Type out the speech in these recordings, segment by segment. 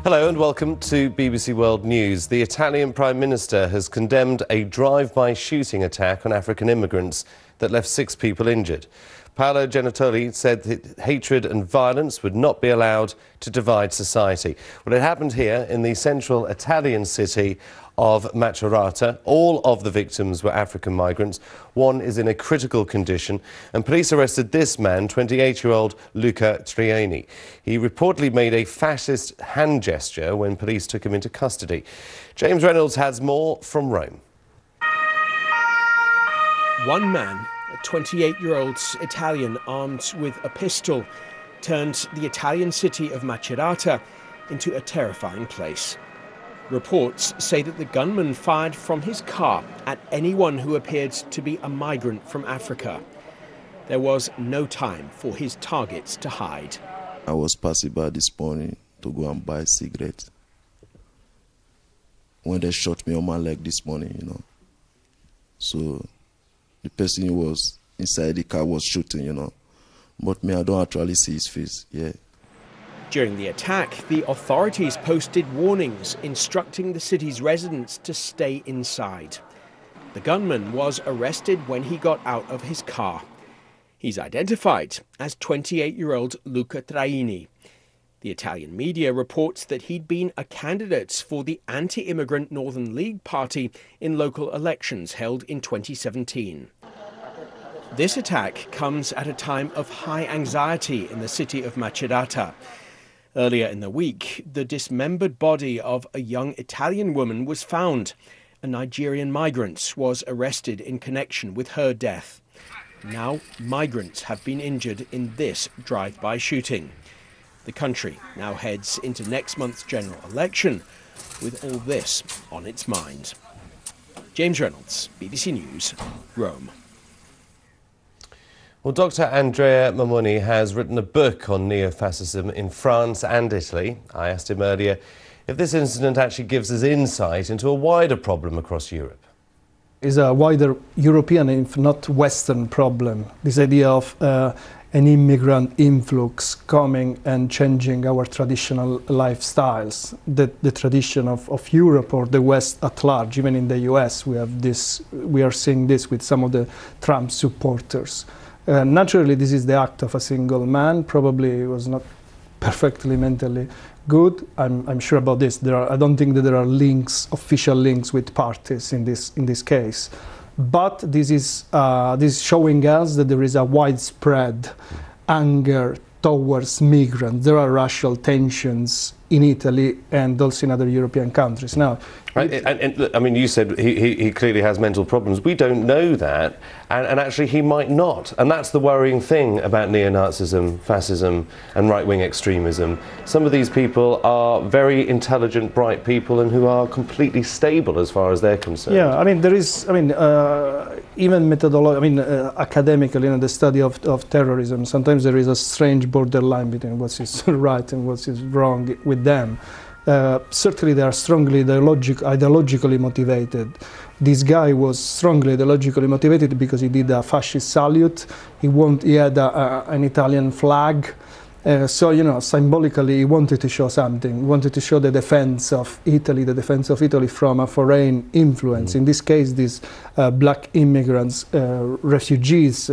Hello and welcome to BBC World News. The Italian Prime Minister has condemned a drive-by shooting attack on African immigrants that left 6 people injured. Paolo Gentiloni said that hatred and violence would not be allowed to divide society. Well, it happened here in the central Italian city of Macerata. All of the victims were African migrants. One is in a critical condition, and police arrested this man, 28-year-old Luca Traini. He reportedly made a fascist hand gesture when police took him into custody. James Reynolds has more from Rome. One man, a 28-year-old Italian armed with a pistol, turned the Italian city of Macerata into a terrifying place. Reports say that the gunman fired from his car at anyone who appeared to be a migrant from Africa. There was no time for his targets to hide. I was passing by this morning to go and buy a cigarette when they shot me on my leg this morning, you know. So the person who was inside the car was shooting, you know. But me, I don't actually see his face, yeah. During the attack, the authorities posted warnings instructing the city's residents to stay inside. The gunman was arrested when he got out of his car. He's identified as 28-year-old Luca Traini. The Italian media reports that he'd been a candidate for the anti-immigrant Northern League party in local elections held in 2017. This attack comes at a time of high anxiety in the city of Macerata. Earlier in the week, the dismembered body of a young Italian woman was found. A Nigerian migrant was arrested in connection with her death. Now, migrants have been injured in this drive-by shooting. The country now heads into next month's general election with all this on its mind. James Reynolds, BBC News, Rome. Well, Dr. Andrea Mamoni has written a book on neo-fascism in France and Italy. I asked him earlier if this incident actually gives us insight into a wider problem across Europe. It's a wider European, if not Western, problem. This idea of an immigrant influx coming and changing our traditional lifestyles, the tradition of Europe or the West at large. Even in the US, we are seeing this with some of the Trump supporters. Naturally, this is the act of a single man. Probably was not perfectly mentally good. I'm sure about this. I don't think that there are links, official links with parties in this case. But this is showing us that there is a widespread anger towards migrants. There are racial tensions in Italy and also in other European countries. Now, right, and I mean, you said he clearly has mental problems. We don't know that, and actually he might not. And that's the worrying thing about neo-Nazism, fascism and right-wing extremism. Some of these people are very intelligent, bright people and who are completely stable as far as they're concerned. Yeah, I mean, there is, even methodology, academically, you know, the study of terrorism, sometimes there is a strange borderline between what is right and what is wrong with them. Certainly they are strongly ideologically motivated. This guy was strongly ideologically motivated because he did a fascist salute. He had an Italian flag. So, you know, symbolically he wanted to show something. He wanted to show the defense of Italy from a foreign influence. In this case, these black immigrants, refugees,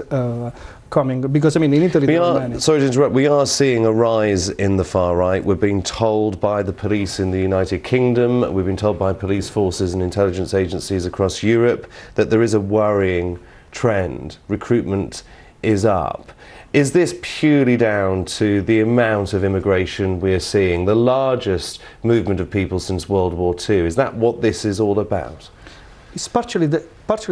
coming, because I mean in Italy there are many. Sorry to interrupt, we are seeing a rise in the far right. We're being told by the police in the United Kingdom, we've been told by police forces and intelligence agencies across Europe that there is a worrying trend. Recruitment is up. Is this purely down to the amount of immigration we're seeing, the largest movement of people since World War II? Is that what this is all about? It's partially this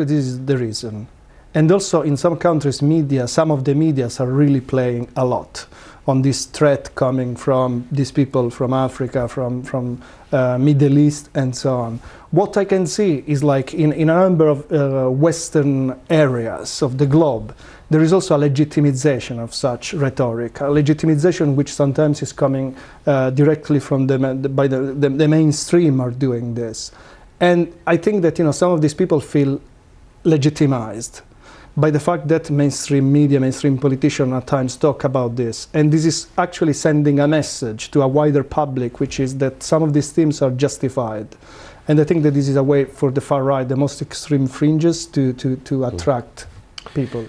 is the reason. And also in some countries, some of the medias are really playing a lot on this threat coming from these people from Africa, from Middle East and so on. What I can see is like in a number of Western areas of the globe, there is also a legitimization of such rhetoric, a legitimization which sometimes is coming directly from the mainstream are doing this. And I think that, you know, some of these people feel legitimized. by the fact that mainstream media, mainstream politicians at times talk about this. And this is actually sending a message to a wider public, which is that some of these themes are justified. And I think that this is a way for the far right, the most extreme fringes, to attract people.